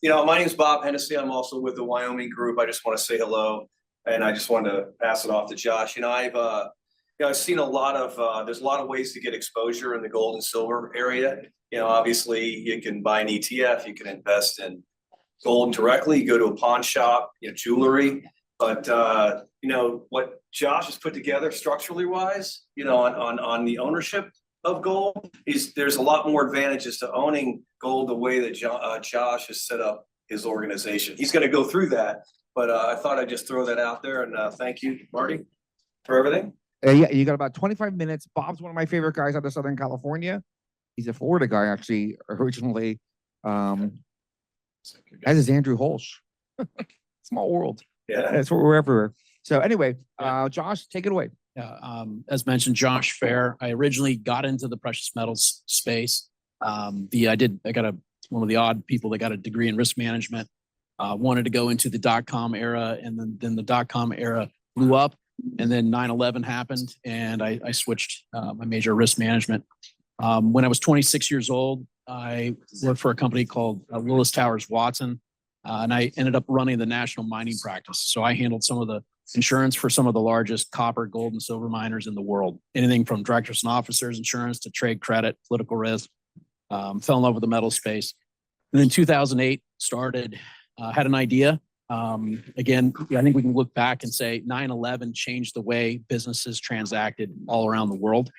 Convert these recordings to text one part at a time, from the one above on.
My name is Bob Hennessy. I'm also with the Wyoming group. I just want to say hello, and I just wanted to pass it off to Josh. I've seen a lot of there's a lot of ways to get exposure in the gold and silver area. Obviously you can buy an ETF, you can invest in gold directly, you go to a pawn shop, jewelry. But what Josh has put together structurally wise, on the ownership of gold, there's a lot more advantages to owning gold the way that Josh has set up his organization. He's going to go through that, but I thought I'd just throw that out there, and thank you, Marty, for everything. Yeah, you got about 25 minutes. Bob's one of my favorite guys out of Southern California. He's a Florida guy, actually, originally. As is Andrew Holsh. Small world. Yeah, that's what we're everywhere. So anyway, Josh, take it away. Yeah, as mentioned, Josh Phair. I originally got into the precious metals space. I got one of the odd people that got a degree in risk management. Wanted to go into the .com era, and then the .com era blew up, and then 9/11 happened, and I switched my major risk management. When I was 26 years old, I worked for a company called Willis Towers Watson, and I ended up running the national mining practice. So I handled some of the insurance for some of the largest copper, gold, and silver miners in the world. Anything from directors and officers insurance to trade credit, political risk. Fell in love with the metal space. And then 2008 had an idea. Again, I think we can look back and say 9/11 changed the way businesses transacted all around the world,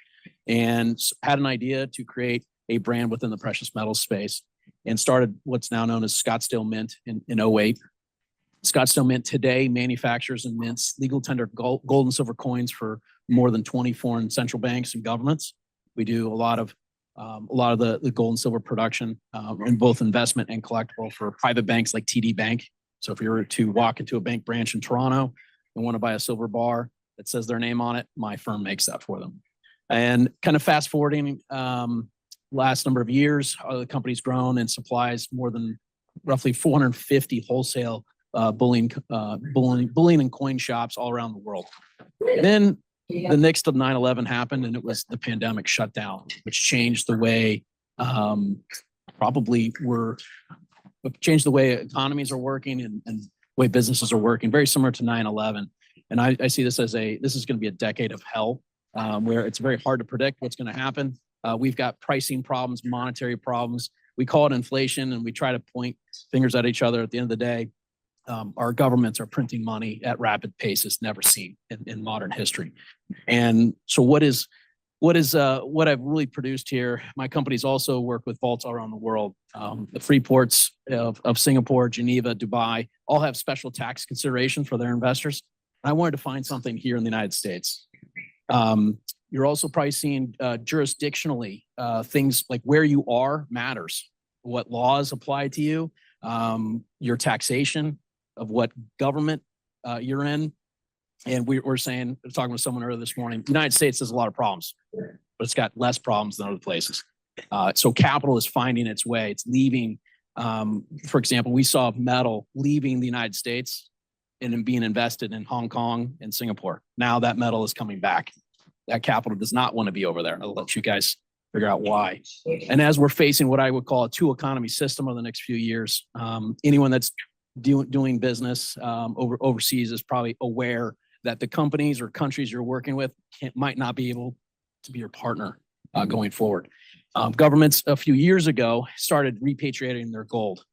and had an idea to create a brand within the precious metals space, and started what's now known as Scottsdale Mint in 2008. Scottsdale Mint today manufactures and mints legal tender gold and silver coins for more than 20 foreign central banks and governments. We do a lot of the gold and silver production in both investment and collectible for private banks like TD Bank. So if you were to walk into a bank branch in Toronto and want to buy a silver bar that says their name on it, my firm makes that for them. And kind of fast forwarding, last number of years, the company's grown and supplies more than roughly 450 wholesale bullion and coin shops all around the world. Then the next of 9/11 happened, and it was the pandemic shutdown, which changed the way changed the way economies are working and way businesses are working, very similar to 9/11. And I see this as this is going to be a decade of hell, where it's very hard to predict what's going to happen. We've got pricing problems, monetary problems. We call it inflation, and we try to point fingers at each other. At the end of the day, our governments are printing money at rapid paces never seen in modern history. And so what I've really produced here, my companies also work with vaults all around the world. The free ports of Singapore, Geneva, Dubai, all have special tax considerations for their investors. I wanted to find something here in the United States. You're also probably seeing jurisdictionally, things like where you are matters, what laws apply to you, your taxation of what government you're in. And we're talking with someone earlier this morning, the United States has a lot of problems, but it's got less problems than other places. So capital is finding its way. It's leaving, for example, we saw metal leaving the United States and being invested in Hong Kong and Singapore. Now that metal is coming back. That capital does not want to be over there. I'll let you guys figure out why. And as we're facing what I would call a two economy system over the next few years, anyone that's doing business overseas is probably aware that the companies or countries you're working with might not be able to be your partner going forward. Governments a few years ago started repatriating their gold.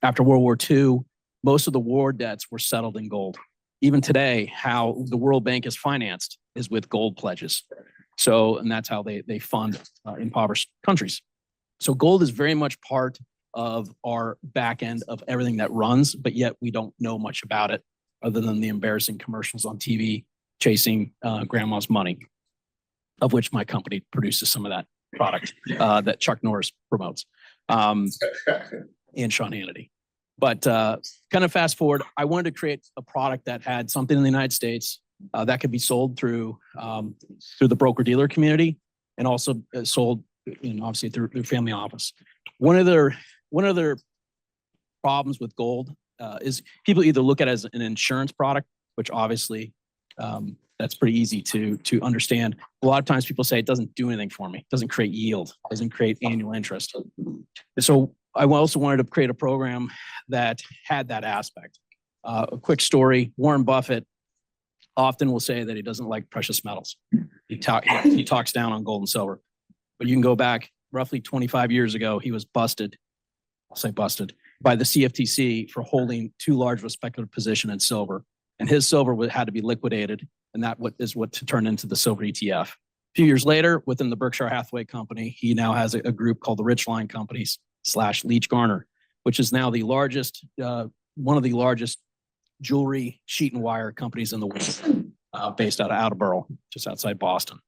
After World War II, most of the war debts were settled in gold. Even today, how the World Bank is financed is with gold pledges. And that's how they fund impoverished countries. So gold is very much part of our back end of everything that runs, but yet we don't know much about it other than the embarrassing commercials on TV chasing grandma's money, of which my company produces some of that product that Chuck Norris promotes, and Sean Hannity. But kind of fast forward, I wanted to create a product that had something in the United States that could be sold through the broker-dealer community, and also sold, obviously through family office. One of their problems with gold is people either look at it as an insurance product, which obviously that's pretty easy to understand. A lot of times people say it doesn't do anything for me. It doesn't create yield, it doesn't create annual interest. So I also wanted to create a program that had that aspect. A quick story, Warren Buffett often will say that he doesn't like precious metals. He talks down on gold and silver. But you can go back roughly 25 years ago, he was busted, I'll say busted, by the CFTC for holding too large of a speculative position in silver. And his silver had to be liquidated, and that is what to turn into the silver ETF. A few years later, within the Berkshire Hathaway company, he now has a group called the Richline Companies / Leach Garner, which is now the largest, one of the largest jewelry sheet and wire companies in the world, based out of Attleboro, just outside Boston.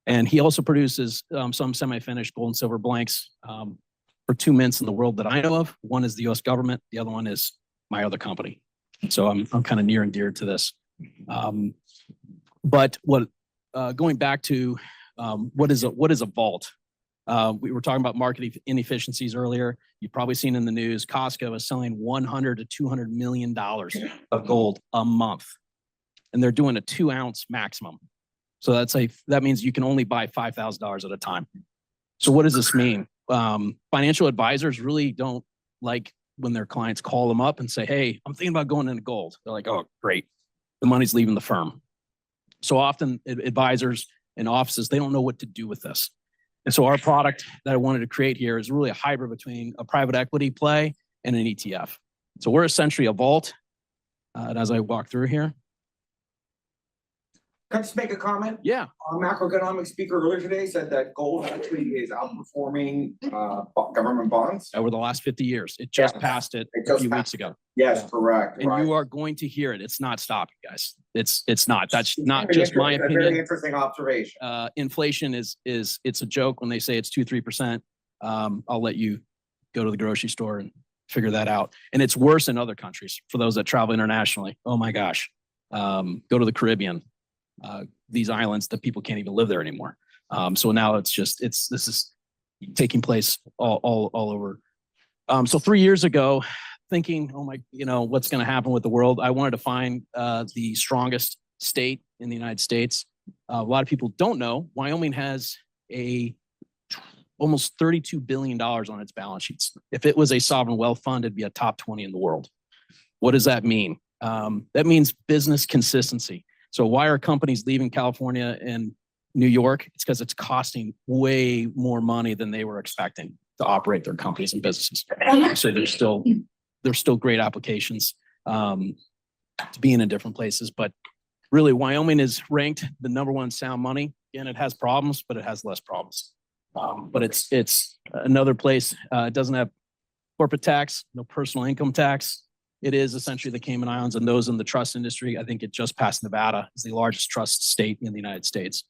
And he also produces some semi-finished gold and silver blanks for two mints in the world that I know of. One is the US government. The other one is my other company. So I'm kind of near and dear to this. But going back to what is a vault? We were talking about market inefficiencies earlier. You've probably seen in the news, Costco is selling $100 to $200 million of gold a month, and they're doing a 2-ounce maximum. So that means you can only buy $5,000 at a time. So what does this mean? Financial advisors really don't like when their clients call them up and say, "Hey, I'm thinking about going into gold." They're like, "Oh, great, the money's leaving the firm." So often advisors and offices, they don't know what to do with this. And so our product that I wanted to create here is really a hybrid between a private equity play and an ETF. So we're essentially a vault. And as I walk through here. Can I just make a comment? Yeah. Our macroeconomic speaker earlier today said that gold actually is outperforming government bonds. Over the last 50 years. It just passed it a few weeks ago. Yes, correct. And you are going to hear it. It's not stopping, guys. It's not. That's not just my opinion. Very interesting observation. Inflation it's a joke when they say it's 2-3%. I'll let you go to the grocery store and figure that out. And it's worse in other countries for those that travel internationally. Oh my gosh. Go to the Caribbean. These islands that people can't even live there anymore. So now this is taking place all over. So 3 years ago, thinking, what's going to happen with the world? I wanted to find the strongest state in the United States. A lot of people don't know Wyoming has almost $32 billion on its balance sheets. If it was a sovereign wealth fund, it'd be a top 20 in the world. What does that mean? That means business consistency. So why are companies leaving California and New York? It's because it's costing way more money than they were expecting to operate their companies and businesses. So there's still great applications to being in different places. But really, Wyoming is ranked the #1 sound money. Again, it has problems, but it has less problems. But it's another place. It doesn't have corporate tax, no personal income tax. It is essentially the Cayman Islands, and those in the trust industry. I think it just passed Nevada as the largest trust state in the United States.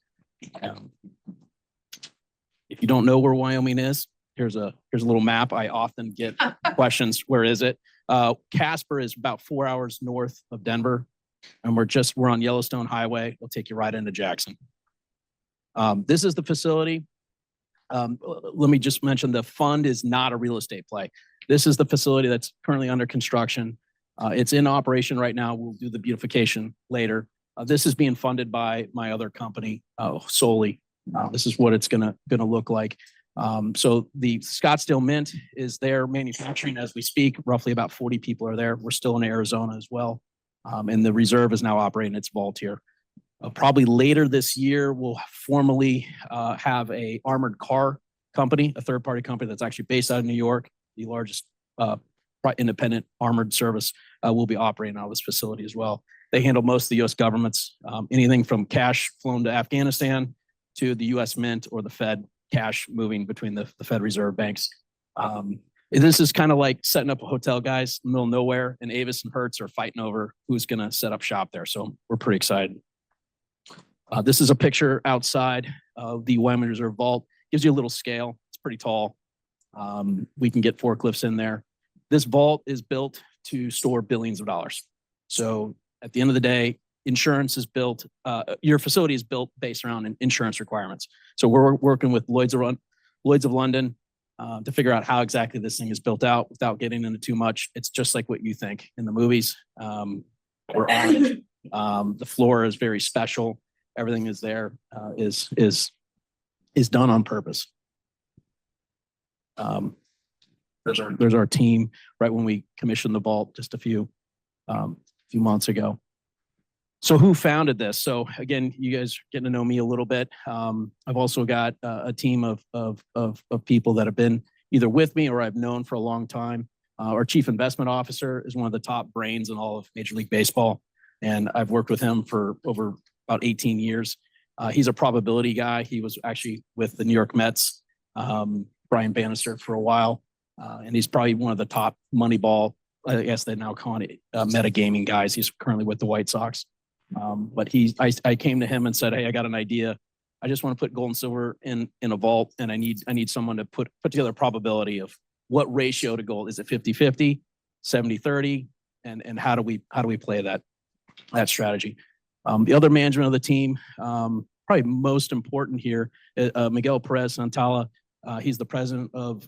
If you don't know where Wyoming is, here's a little map. I often get questions, where is it? Casper is about 4 hours north of Denver, and we're on Yellowstone Highway. It'll take you right into Jackson. This is the facility. Let me just mention the fund is not a real estate play. This is the facility that's currently under construction. It's in operation right now. We'll do the beautification later. This is being funded by my other company solely. This is what it's gonna look like. So the Scottsdale Mint is there manufacturing as we speak. Roughly about 40 people are there. We're still in Arizona as well. And the reserve is now operating its vault here. Probably later this year, we'll formally have a armored car company, a third-party company that's actually based out of New York, the largest independent armored service will be operating out of this facility as well. They handle most of the U.S. governments, anything from cash flown to Afghanistan to the U.S. Mint or the Fed cash moving between the Fed Reserve banks. This is kind of like setting up a hotel, guys, in the middle of nowhere, and Avis and Hertz are fighting over who's going to set up shop there. So we're pretty excited. This is a picture outside of the Wyoming Reserve Vault. Gives you a little scale. It's pretty tall. We can get forklifts in there. This vault is built to store billions of dollars. So at the end of the day, insurance is built, your facility is built based around insurance requirements. So we're working with Lloyd's of London to figure out how exactly this thing is built out without getting into too much. It's just like what you think in the movies. We're on the floor is very special. Everything is there, is done on purpose. There's our team right when we commissioned the vault just a few months ago. So who founded this? So again, you guys getting to know me a little bit. I've also got a team of people that have been either with me or I've known for a long time. Our chief investment officer is one of the top brains in all of Major League Baseball, and I've worked with him for over about 18 years. He's a probability guy. He was actually with the New York Mets, Brian Bannister, for a while, and he's probably one of the top Moneyball, I guess they're now calling it metagaming guys. He's currently with the White Sox. But I came to him and said, hey, I got an idea. I just want to put gold and silver in a vault, and I need someone to put together a probability of what ratio to gold. Is it 50-50, 70-30? And how do we play that strategy? The other management of the team, probably most important here, Miguel Perez Santala. He's the president of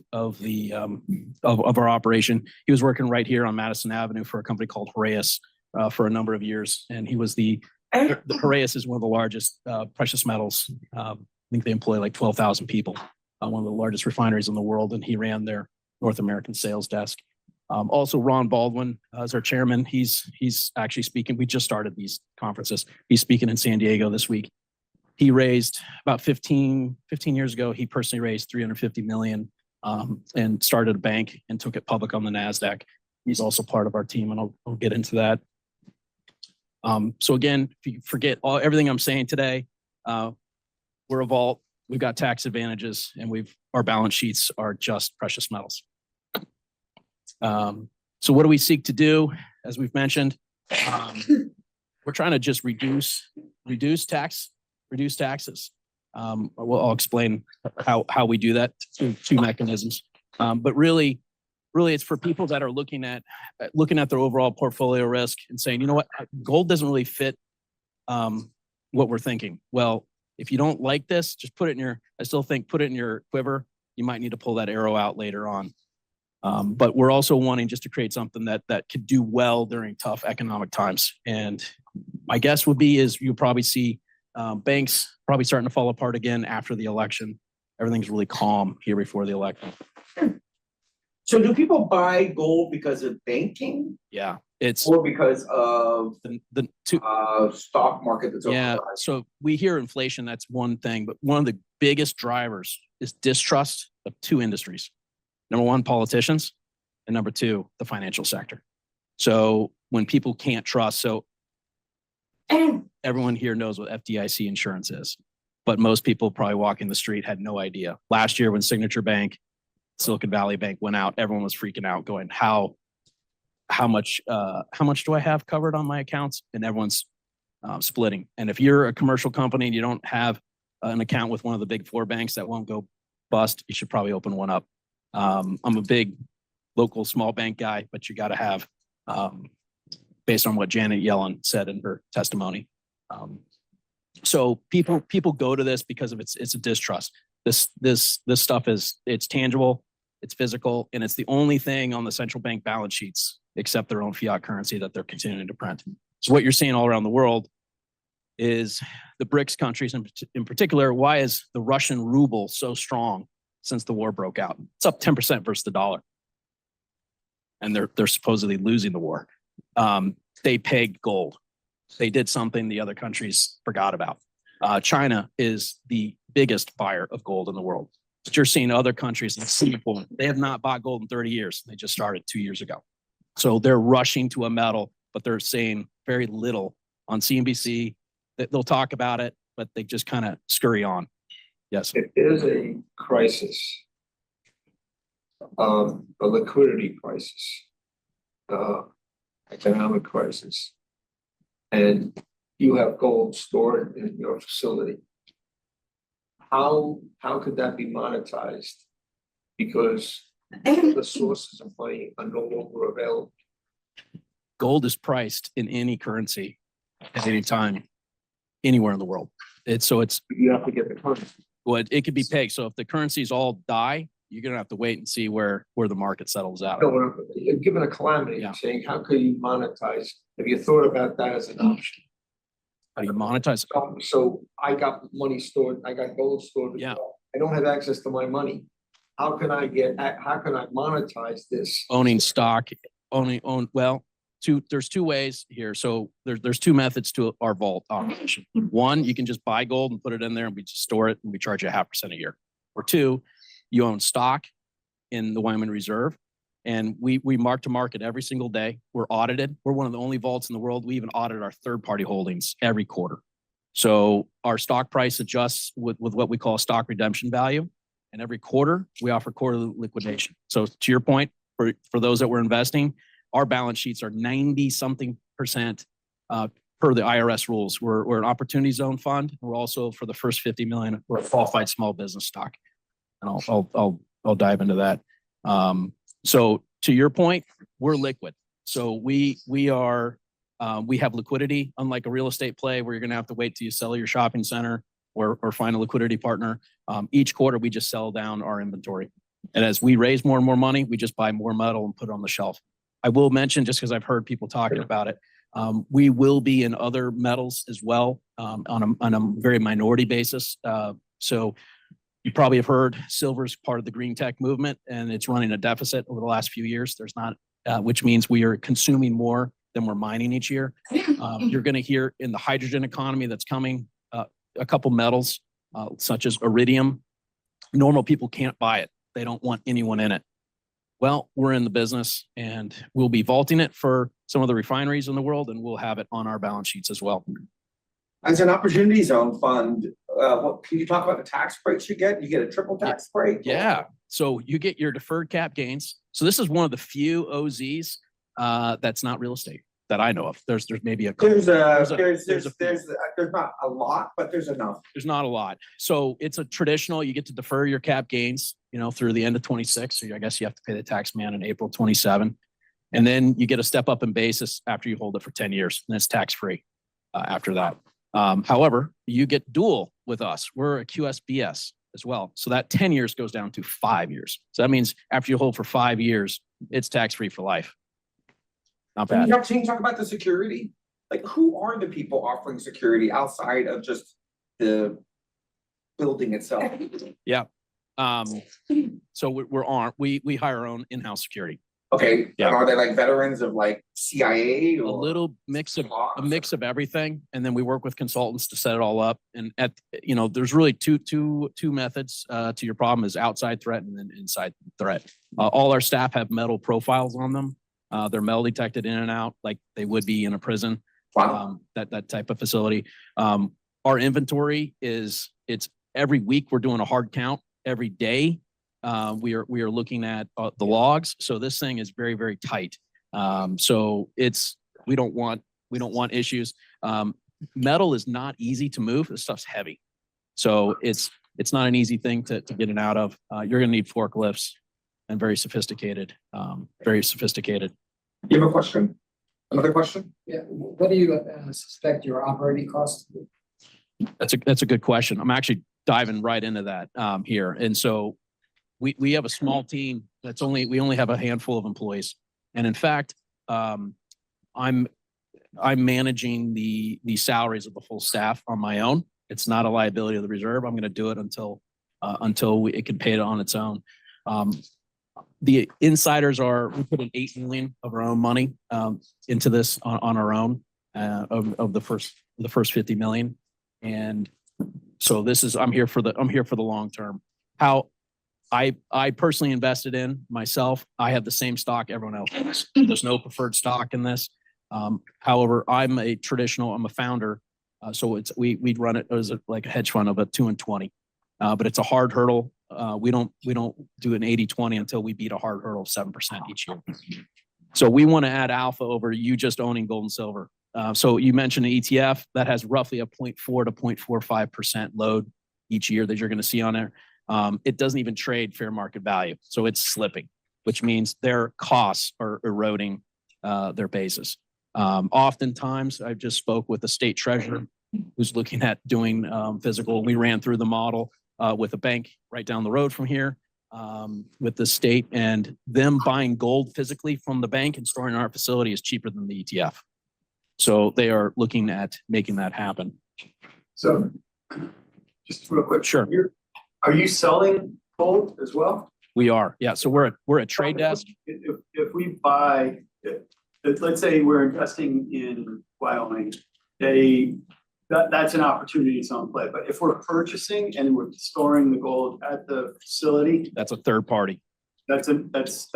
our operation. He was working right here on Madison Avenue for a company called Heraeus for a number of years, and he was the Heraeus is one of the largest precious metals. I think they employ like 12,000 people, one of the largest refineries in the world, and he ran their North American sales desk. Also, Ron Baldwin is our chairman. He's actually speaking. We just started these conferences. He's speaking in San Diego this week. He raised about 15 years ago. He personally raised $350 million and started a bank and took it public on the NASDAQ. He's also part of our team, and I'll get into that. So again, if you forget everything I'm saying today, we're a vault. We've got tax advantages, and our balance sheets are just precious metals. So what do we seek to do? As we've mentioned, we're trying to just reduce taxes. I'll explain how we do that through two mechanisms. But really it's for people that are looking at their overall portfolio risk and saying, you know what, gold doesn't really fit what we're thinking. Well, if you don't like this, just put it in your quiver. You might need to pull that arrow out later on. But we're also wanting just to create something that could do well during tough economic times. And my guess would be is you'll probably see banks probably starting to fall apart again after the election. Everything's really calm here before the election. So do people buy gold because of banking Yeah, it's or because of the two. stock market that's Yeah, overpriced? so we hear inflation, that's one thing, but one of the biggest drivers is distrust of two industries. Number one, politicians, and number two, the financial sector. So when people can't trust, so everyone here knows what FDIC insurance is, but most people probably walking the street had no idea. Last year when Signature Bank, Silicon Valley Bank went out, everyone was freaking out going, how much do I have covered on my accounts? And everyone's splitting. And if you're a commercial company and you don't have an account with one of the big four banks that won't go bust, you should probably open one up. I'm a big local small bank guy, but you got to have, based on what Janet Yellen said in her testimony. So people go to this because of it's a distrust. This stuff it's tangible, it's physical, and it's the only thing on the central bank balance sheets except their own fiat currency that they're continuing to print. So what you're seeing all around the world is the BRICS countries in particular. Why is the Russian ruble so strong since the war broke out? It's up 10% versus the dollar. And they're supposedly losing the war. They pegged gold. They did something the other countries forgot about. China is the biggest buyer of gold in the world. But you're seeing other countries like Singapore, they have not bought gold in 30 years. They just started 2 years ago. So they're rushing to a metal, but they're saying very little on CNBC. They'll talk about it, but they just kind of scurry on. Yes. If there's a crisis, a liquidity crisis, economic crisis, and you have gold stored in your facility, how could that be monetized? Because the sources of money are no longer available. Gold is priced in any currency at any time, anywhere in the world. It's You have to get the currency. it could be pegged. So if the currencies all die, you're gonna have to wait and see where the market settles out. No, given a calamity, Yeah. I'm saying, how could you monetize? Have you thought about that as an option? How do you monetize? So I got money stored, I got gold stored. Yeah. I don't have access to my money. how can I monetize this? Owning stock, well, there's two ways here. So there's two methods to our vault operation. One, you can just buy gold and put it in there and we just store it and we charge you 0.5% a year. Or two, you own stock in the Wyoming Reserve and we mark to market every single day. We're audited. We're one of the only vaults in the world. We even audit our third-party holdings every quarter. So our stock price adjusts with what we call stock redemption value. And every quarter we offer quarterly liquidation. So to your point, for those that were investing, our balance sheets are 90-something% per the IRS rules. We're an opportunity zone fund. We're also, for the first 50 million, we're a qualified small business stock. And I'll dive into that. So to your point, we're liquid. So we have liquidity, unlike a real estate play where you're going to have to wait till you sell your shopping center or find a liquidity partner. Each quarter, we just sell down our inventory. And as we raise more and more money, we just buy more metal and put it on the shelf. I will mention, just because I've heard people talking about it, we will be in other metals as well on a very minority basis. So you probably have heard silver is part of the green tech movement, and it's running a deficit over the last few years. There's not, which means we are consuming more than we're mining each year. You're going to hear in the hydrogen economy that's coming, a couple metals such as iridium. Normal people can't buy it. They don't want anyone in it. Well, we're in the business and we'll be vaulting it for some of the refineries in the world, and we'll have it on our balance sheets as well. As an opportunity zone fund, what can you talk about the tax breaks you get? You get a triple tax break? Yeah. So you get your deferred cap gains. So this is one of the few OZs that's not real estate that I know of. There's maybe a couple. There's not a lot, but there's enough. There's not a lot. So it's a traditional, you get to defer your cap gains, through the end of 26. So I guess you have to pay the tax man in April 27. And then you get a step up in basis after you hold it for 10 years. And it's tax free after that. However, you get dual with us. We're a QSBS as well. So that 10 years goes down to 5 years. So that means after you hold for 5 years, it's tax free for life. Not bad. Can you talk about the security? Like, who are the people offering security outside of just the building itself? Yeah. So we hire our own in-house security. Okay. Yeah. And are they like veterans of like CIA or A little mix of everything, and then we work with consultants to set it all up. And there's really two methods to your problem: is outside threat and then inside threat. All our staff have metal profiles on them. They're metal detected in and out like they would be in a prison. Wow. That type of facility. Our inventory it's every week we're doing a hard count. Every day we are looking at the logs. So this thing is very, very tight. So we don't want issues. Metal is not easy to move. This stuff's heavy. So it's not an easy thing to get it out of. You're gonna need forklifts and very sophisticated. You have a question? Another question? Yeah, what do you suspect your operating costs? That's a good question. I'm actually diving right into that here. And so we have a small team we only have a handful of employees. And in fact, I'm managing the salaries of the full staff on my own. It's not a liability of the reserve. I'm going to do it until it can pay it on its own. The insiders we put in $8 million of our own money into this on our own of the first 50 million. And so I'm here for the long term. How I personally invested in myself, I have the same stock everyone else has. There's no preferred stock in this. However, I'm a founder. So we'd run it as like a hedge fund of a 2 and 20. But it's a hard hurdle. We don't do an 80-20 until we beat a hard hurdle of 7% each year. So we want to add alpha over you just owning gold and silver. So you mentioned an ETF that has roughly a 0.4 to 0.45% load each year that you're going to see on there. It doesn't even trade fair market value. So it's slipping, which means their costs are eroding their basis. Oftentimes, I just spoke with the state treasurer who's looking at doing physical. We ran through the model with a bank right down the road from here with the state, and them buying gold physically from the bank and storing in our facility is cheaper than the ETF. So they are looking at making that happen. So just real quick. Sure. Are you selling gold as well? We are. Yeah. So we're a trade desk. If we buy, let's say we're investing in Wyoming, that's an opportunity to on play. But if we're purchasing and we're storing the gold at the facility, That's a third party. that's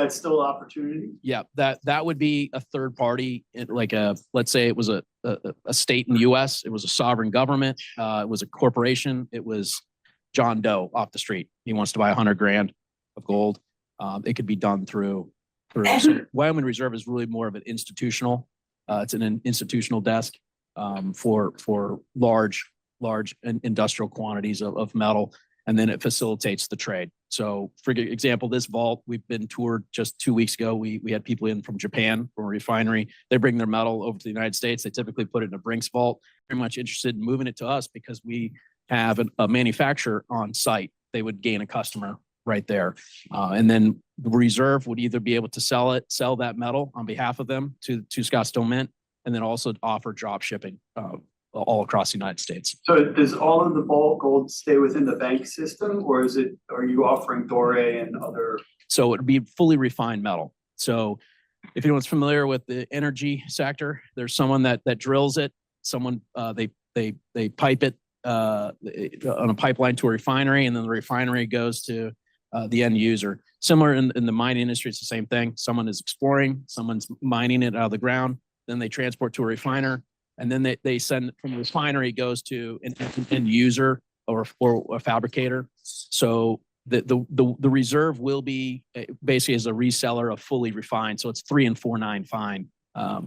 still opportunity. Yeah, that would be a third party, let's say it was a state in the US, it was a sovereign government, it was a corporation, it was John Doe off the street. He wants to buy 100 grand of gold. It could be done through so Wyoming Reserve is really more of an institutional, it's an institutional desk for large industrial quantities of metal. And then it facilitates the trade. So for example, this vault, we've been toured just 2 weeks ago. We had people in from Japan, from a refinery. They bring their metal over to the United States. They typically put it in a Brinks vault. Very much interested in moving it to us because we have a manufacturer on site. They would gain a customer right there. And then the reserve would either be able to sell that metal on behalf of them to Scottsdale Mint, and then also offer drop shipping all across the United States. So does all of the vault gold stay within the bank system, or are you offering doré and other? So it would be fully refined metal. So if anyone's familiar with the energy sector, there's someone that drills it. Someone they pipe it on a pipeline to a refinery, and then the refinery goes to the end user. Similar in the mining industry, it's the same thing. Someone is exploring, someone's mining it out of the ground, then they transport to a refiner. And then they send from the refinery goes to an end user or a fabricator. So the reserve will be basically as a reseller of fully refined. So it's 3 and 4/9 fine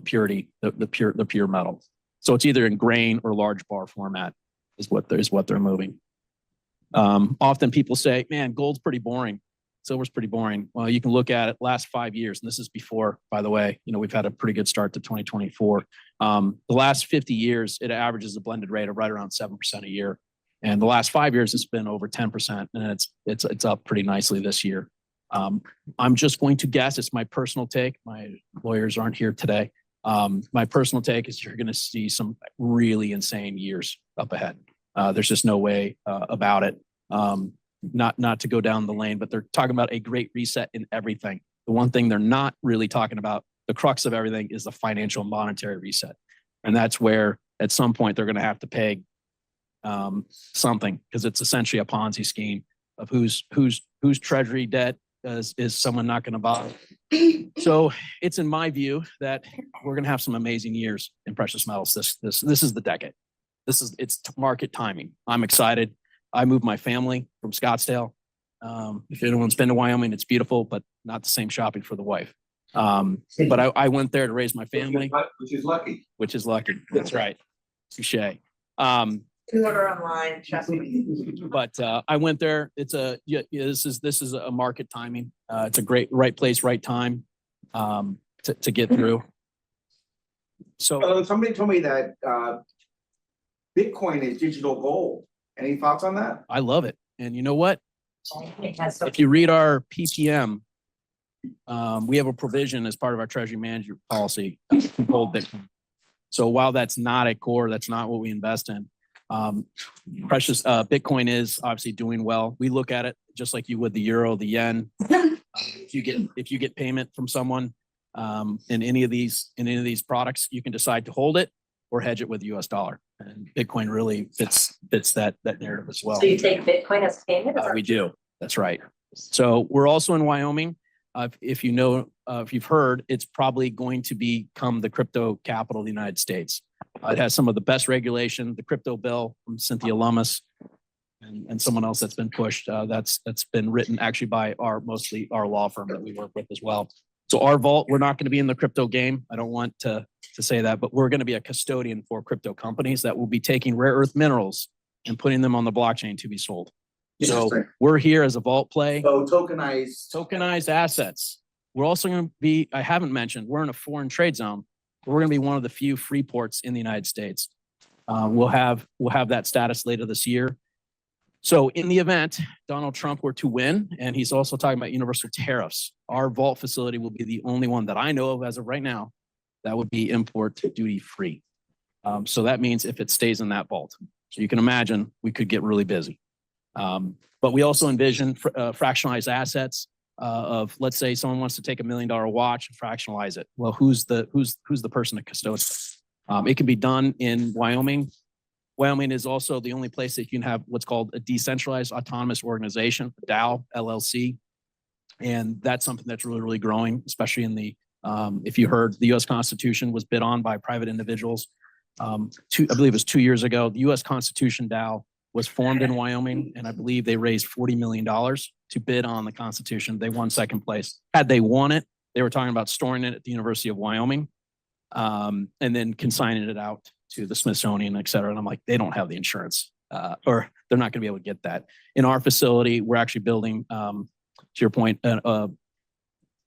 purity, the pure metal. So it's either in grain or large bar format is what they're moving. Often people say, man, gold's pretty boring. Silver's pretty boring. Well, you can look at it last 5 years, and this is before, by the way, we've had a pretty good start to 2024. The last 50 years, it averages a blended rate of right around 7% a year. And the last 5 years, it's been over 10%, and it's up pretty nicely this year. I'm just going to guess, it's my personal take. My lawyers aren't here today. My personal take is you're going to see some really insane years up ahead. There's just no way about it. Not to go down the lane, but they're talking about a great reset in everything. The one thing they're not really talking about, the crux of everything, is the financial and monetary reset. And that's where at some point they're going to have to peg something, because it's essentially a Ponzi scheme of whose treasury debt is someone not going to buy. So it's in my view that we're going to have some amazing years in precious metals. This is the decade. It's market timing. I'm excited. I moved my family from Scottsdale. If anyone's been to Wyoming, it's beautiful, but not the same shopping for the wife. But I went there to raise my family. Which is lucky. Which is lucky. That's right. Touche. Order online, trust me. But I went there. This is a market timing. It's a great right place, right time to get through. So Somebody told me that Bitcoin is digital gold. Any thoughts on that? I love it. And you know what? It has some- If you read our PPM, we have a provision as part of our treasury management policy to hold Bitcoin. So while that's not a core, that's not what we invest in. Precious Bitcoin is obviously doing well. We look at it just like you would the euro, the yen. If you get payment from someone in any of these products, you can decide to hold it or hedge it with the US dollar. And Bitcoin really fits that narrative as well. So you take Bitcoin as payment? We do. That's right. So we're also in Wyoming. If you've heard, it's probably going to become the crypto capital of the United States. It has some of the best regulation, the crypto bill from Cynthia Lummis and someone else that's been pushed. That's been written actually by mostly our law firm that we work with as well. So our vault, we're not going to be in the crypto game. I don't want to say that, but we're going to be a custodian for crypto companies that will be taking rare earth minerals and putting them on the blockchain to be sold. So we're here as a vault play. So tokenized assets. We're also going to be, I haven't mentioned, we're in a foreign trade zone. We're going to be one of the few free ports in the United States. We'll have that status later this year. So in the event Donald Trump were to win, and he's also talking about universal tariffs, our vault facility will be the only one that I know of as of right now that would be import duty free. So that means if it stays in that vault. So you can imagine we could get really busy. But we also envision fractionalized assets. of, let's say someone wants to take $1 million watch and fractionalize it. Well, who's the person that custodians? It can be done in Wyoming. Wyoming is also the only place that you can have what's called a decentralized autonomous organization, DAO, LLC. And that's something that's really, really growing, especially in the, if you heard, the US Constitution was bid on by private individuals. I believe it was 2 years ago. The US Constitution DAO was formed in Wyoming, and I believe they raised $40 million to bid on the Constitution. They won second place. Had they won it, they were talking about storing it at the University of Wyoming, and then consigning it out to the Smithsonian, et cetera. And I'm like, they don't have the insurance, or they're not going to be able to get that. In our facility, we're actually building, to your point, on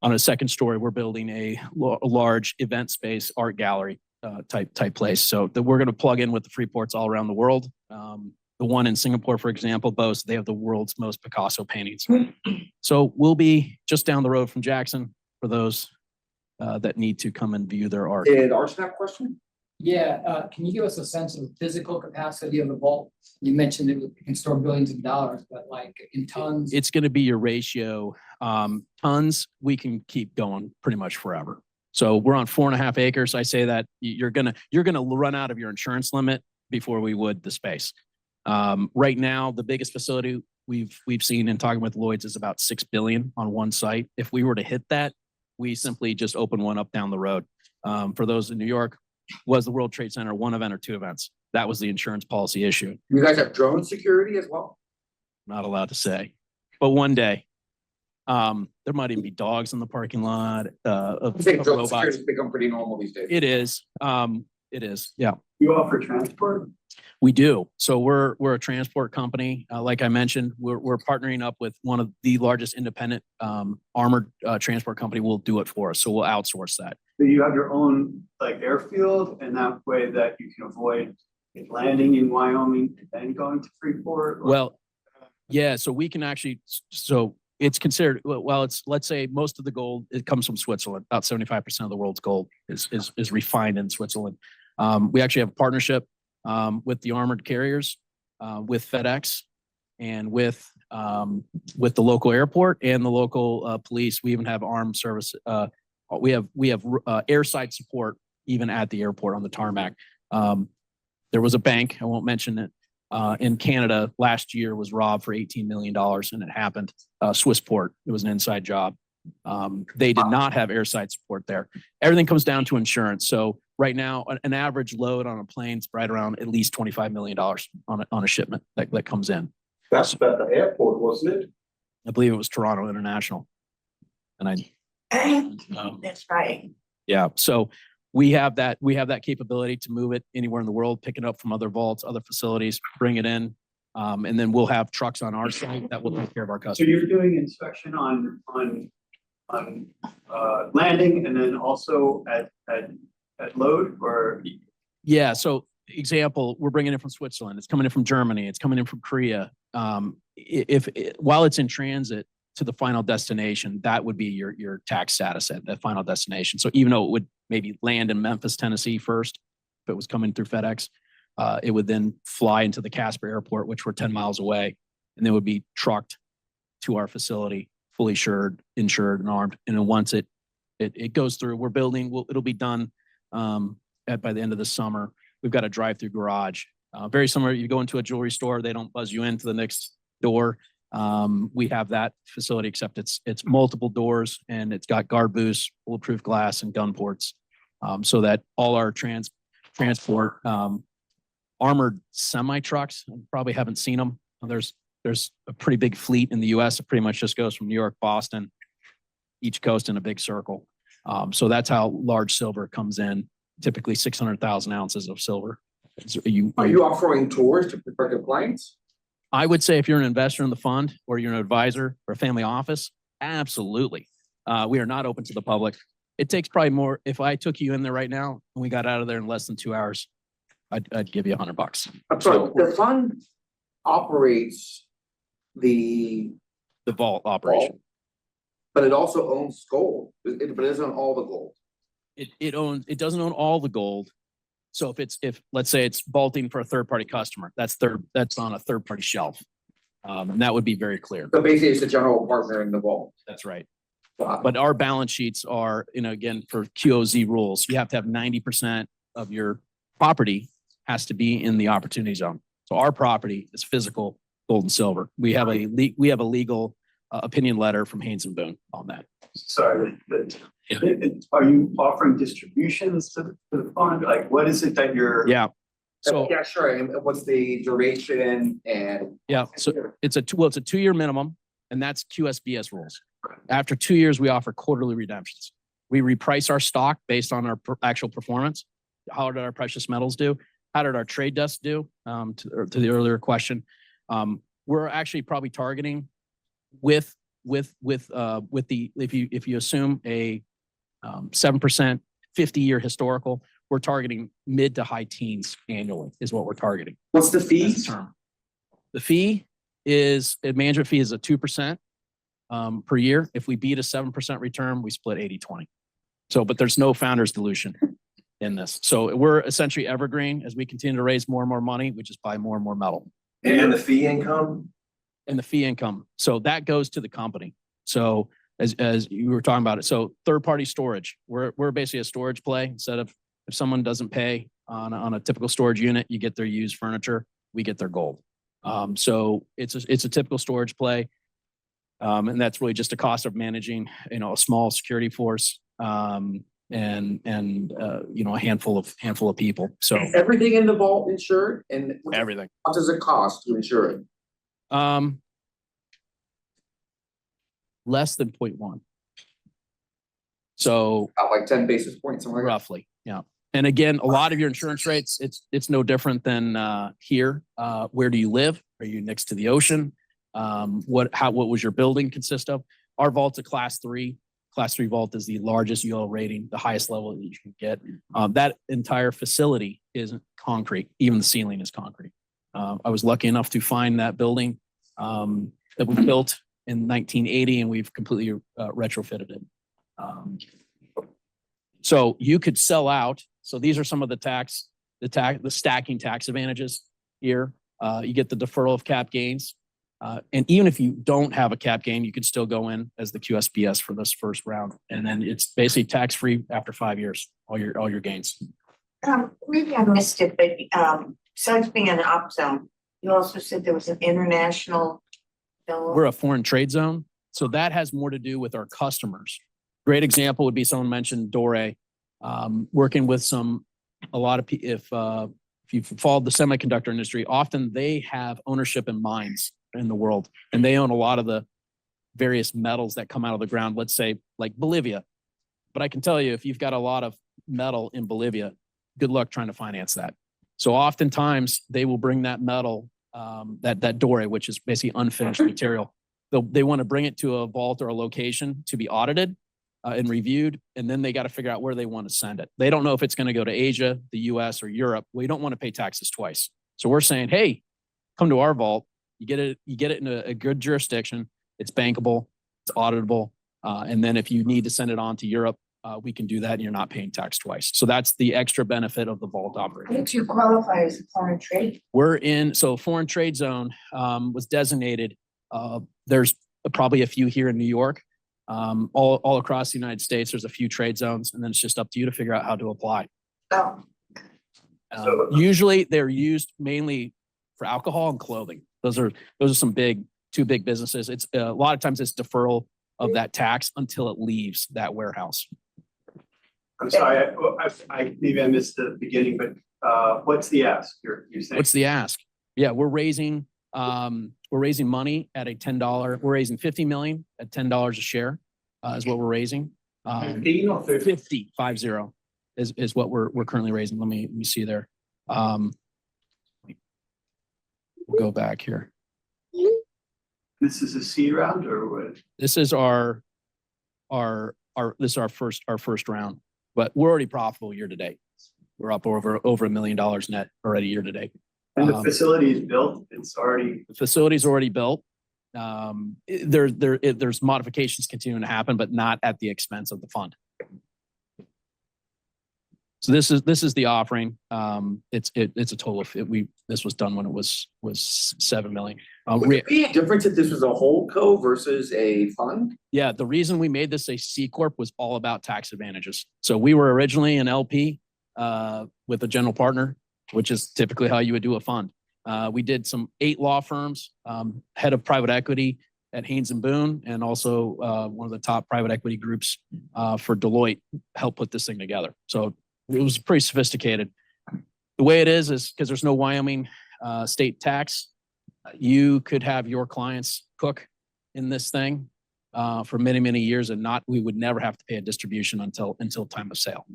a second story, we're building a large event space, art gallery type place. So that we're going to plug in with the free ports all around the world. The one in Singapore, for example, boasts they have the world's most Picasso paintings. So we'll be just down the road from Jackson for those that need to come and view their art. Did Arson have a question? Yeah, can you give us a sense of the physical capacity of the vault? You mentioned it can store billions of dollars, but like in tons? It's going to be your ratio. Tons, we can keep going pretty much forever. So we're on 4.5 acres. I say that you're gonna run out of your insurance limit before we would the space. Right now, the biggest facility we've seen in talking with Lloyd's is about 6 billion on one site. If we were to hit that, we simply just open one up down the road. For those in New York, was the World Trade Center one event or two events? That was the insurance policy issue. You guys have drone security as well? Not allowed to say, but one day, there might even be dogs in the parking lot, I think drone robots. security has become pretty normal these days. It is. It is. Yeah. You offer transport? We do. So we're a transport company. Like I mentioned, we're partnering up with one of the largest independent armored transport company. Will do it for us. So we'll outsource that. So you have your own like airfield, and that way that you can avoid landing in Wyoming and then going to Freeport? Or- Well, yeah. So we can actually. So it's considered. Well, it's, let's say most of the gold it comes from Switzerland. About 75% of the world's gold is refined in Switzerland. We actually have a partnership with the armored carriers, with FedEx, and with the local airport and the local police. We even have armed service. We have airside support even at the airport on the tarmac. There was a bank, I won't mention it, in Canada last year was robbed for $18 million, and it happened. Swissport, it was an inside job. They did not have airside support there. Everything comes down to insurance. So right now, an average load on a plane is right around at least $25 million on a shipment that comes in. That's at the airport, wasn't it? I believe it was Toronto International. And That's right. yeah, so we have that capability to move it anywhere in the world, pick it up from other vaults, other facilities, bring it in. And then we'll have trucks on our site that will take care of our So customers. you're doing inspection on landing and then also at load, or? Yeah, so example, we're bringing it from Switzerland. It's coming in from Germany. It's coming in from Korea. While it's in transit to the final destination, that would be your tax status at the final destination. So even though it would maybe land in Memphis, Tennessee first, if it was coming through FedEx, it would then fly into the Casper Airport, which we're 10 miles away, and then would be trucked to our facility, fully insured and armed. And then once it goes through, we're building, it'll be done by the end of the summer. We've got a drive-through garage. Very similar, you go into a jewelry store, they don't buzz you into the next door. We have that facility, except it's multiple doors, and it's got guard booths, bulletproof glass, and gun ports, so that all our transport armored semi trucks, probably haven't seen them. There's a pretty big fleet in the US. It pretty much just goes from New York, Boston, each coast in a big circle. So that's how large silver comes in, typically 600,000 ounces of silver. Are you offering tours to prospective clients? I would say if you're an investor in the fund, or you're an advisor or a family office, absolutely. We are not open to the public. It takes probably more. If I took you in there right now and we got out of there in less than 2 hours, I'd give you $100. I'm sorry, the fund operates the The vault operation. vault, but it also owns gold, but it doesn't own all the gold. It doesn't own all the gold. So if let's say it's vaulting for a third party customer, that's on a third party shelf. And that would be very clear. So basically, it's a general partner in the vault. That's right. Wow. But our balance sheets are, again, for QOZ rules, you have to have 90% of your property has to be in the opportunity zone. So our property is physical gold and silver. We have a legal opinion letter from Haynes and Boone on that. Sorry, but Yeah. are you offering distributions to the fund? Like, what is it that you're? Yeah. So Yeah, sure. And what's the duration and? yeah, so it's a 2-year minimum, and that's QSBS rules. After 2 years, we offer quarterly redemptions. We reprice our stock based on our actual performance. How did our precious metals do? How did our trade desk do? To the earlier question, we're actually probably targeting with the if you assume a 7% 50-year historical, we're targeting mid to high teens annually is what we're targeting. What's the as a fees? term. The fee is, a management fee is a 2% per year. If we beat a 7% return, we split 80-20. So, but there's no founder's dilution in this. So we're essentially evergreen. As we continue to raise more and more money, we just buy more and more metal. And the fee income? And the fee income. So that goes to the company. So as you were talking about it, so third-party storage, we're basically a storage play. Instead of, if someone doesn't pay on a typical storage unit, you get their used furniture, we get their gold. So it's a typical storage play. And that's really just a cost of managing, a small security force, and a handful of people. So Is everything in the vault insured? And everything. what does it cost to insure it? Less than 0.1. So About like 10 basis points, something like that? roughly, yeah. And again, a lot of your insurance rates, it's no different than here. Where do you live? Are you next to the ocean? What was your building consist of? Our vault's a class 3. Class 3 vault is the largest UL rating, the highest level that you can get. That entire facility isn't concrete. Even the ceiling is concrete. I was lucky enough to find that building that was built in 1980, and we've completely retrofitted it. So you could sell out. So these are some of the stacking tax advantages here. You get the deferral of cap gains. And even if you don't have a cap gain, you could still go in as the QSBS for this first round. And then it's basically tax-free after 5 years, all your gains. Maybe I missed it, but besides being an op zone, you also said there was an international. We're a foreign trade zone. So that has more to do with our customers. Great example would be someone mentioned Dore, working with a lot of people. If you've followed the semiconductor industry, often they have ownership in mines in the world, and they own a lot of the various metals that come out of the ground, let's say like Bolivia. But I can tell you, if you've got a lot of metal in Bolivia, good luck trying to finance that. So oftentimes they will bring that metal, that Dore, which is basically unfinished material. They want to bring it to a vault or a location to be audited and reviewed, and then they got to figure out where they want to send it. They don't know if it's going to go to Asia, the US, or Europe. Well, you don't want to pay taxes twice. So we're saying, hey, come to our vault. You get it in a good jurisdiction. It's bankable, it's auditable, and then if you need to send it on to Europe, we can do that, and you're not paying tax twice. So that's the extra benefit of the vault operation. How did you qualify as a foreign trade? Foreign trade zone was designated. There's probably a few here in New York. All across the United States, there's a few trade zones, and then it's just up to you to figure out how to apply. Oh, Usually they're used mainly for alcohol and clothing. Those are some two big businesses. It's a lot of times it's deferral of that tax until it leaves that warehouse. I'm sorry, I maybe I missed the beginning, but what's the ask you're saying? What's the ask? Yeah, we're raising money at a $10. We're raising $50 million at $10 a share is what we're raising. 15 or 50? 50 is what we're currently raising. Let me see there. We'll go back here. This is a seed round or what? This is our first round, but we're already profitable year to date. We're up over $1 million net already year to date. And the facility is built, the Facility's already built. There's modifications continuing to happen, but not at the expense of the fund. So this is the offering. It's a total of, this was done when it was 7 million. Would there be a difference if this was a whole co versus a fund? Yeah, the reason we made this a C corp was all about tax advantages. So we were originally an LP with a general partner, which is typically how you would do a fund. We did 8 law firms, head of private equity at Haynes and Boone, and also one of the top private equity groups for Deloitte helped put this thing together. So it was pretty sophisticated. The way it is because there's no Wyoming state tax. You could have your clients cook in this thing for many, many years, and we would never have to pay a distribution until time of sale.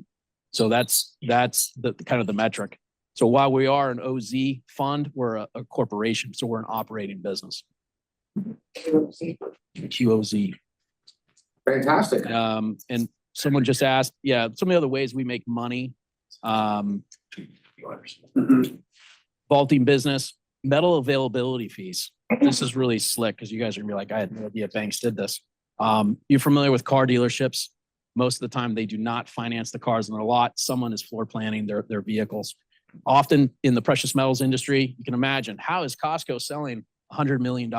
So that's the kind of the metric. So while we are an OZ fund, we're a corporation, so we're an operating business. QOZ. Fantastic. And someone just asked, yeah, some of the other ways we make money. Vaulting business, metal availability fees. This is really slick because you guys are gonna be like, I had no idea banks did this. You're familiar with car dealerships. Most of the time they do not finance the cars in their lot. Someone is floor planning their vehicles. Often in the precious metals industry, you can imagine, how is Costco selling $100 million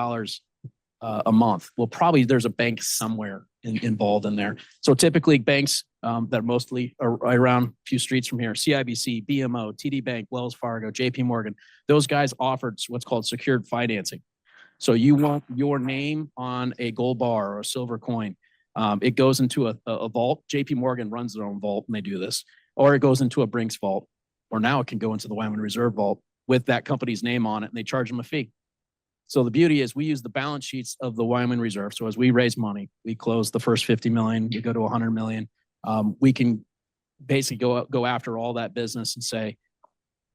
a month? Well, probably there's a bank somewhere involved in there. So typically banks that are mostly around a few streets from here, CIBC, BMO, TD Bank, Wells Fargo, JP Morgan, those guys offered what's called secured financing. So you want your name on a gold bar or a silver coin. It goes into a vault. JP Morgan runs their own vault and they do this, or it goes into a Brinks vault, or now it can go into the Wyoming Reserve vault with that company's name on it, and they charge them a fee. So the beauty is we use the balance sheets of the Wyoming Reserve. So as we raise money, we close the first 50 million, we go to 100 million. We can basically go after all that business and say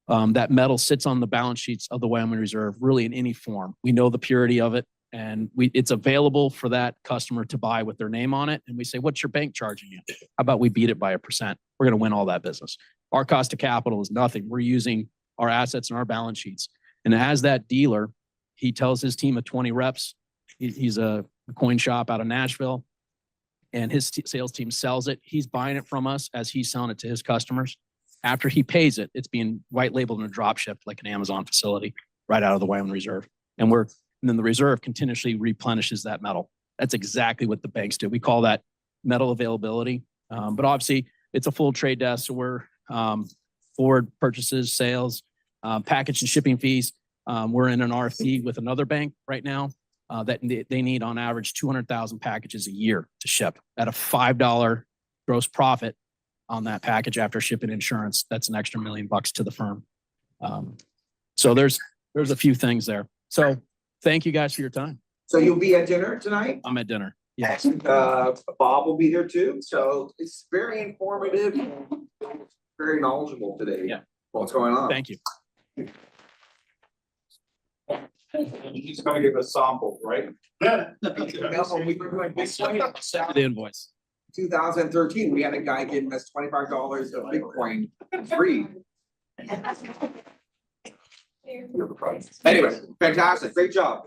that metal sits on the balance sheets of the Wyoming Reserve, really in any form. We know the purity of it, and it's available for that customer to buy with their name on it. And we say, what's your bank charging you? How about we beat it by 1%? We're going to win all that business. Our cost of capital is nothing. We're using our assets and our balance sheets. And as that dealer, he tells his team of 20 reps, he's a coin shop out of Nashville, and his sales team sells it. He's buying it from us as he's selling it to his customers. After he pays it, it's being white labeled and drop shipped like an Amazon facility right out of the Wyoming Reserve. And then the reserve continuously replenishes that metal. That's exactly what the banks do. We call that metal availability. But obviously it's a full trade desk. So we're forward purchases, sales, package and shipping fees. We're in an RFP with another bank right now that they need on average 200,000 packages a year to ship at a $5 gross profit on that package after shipping insurance. That's an extra $1 million to the firm. So there's a few things there. So thank you guys for your time. So you'll be at dinner tonight? I'm at dinner. Yes. Bob will be there too. So it's very informative, very knowledgeable today. Yeah. What's going on? Thank you. He's gonna give us samples, right? Yeah. When we were doing Bitcoin, The invoice. 2013, we had a guy giving us $25 of Bitcoin free. Anyway, fantastic, great job.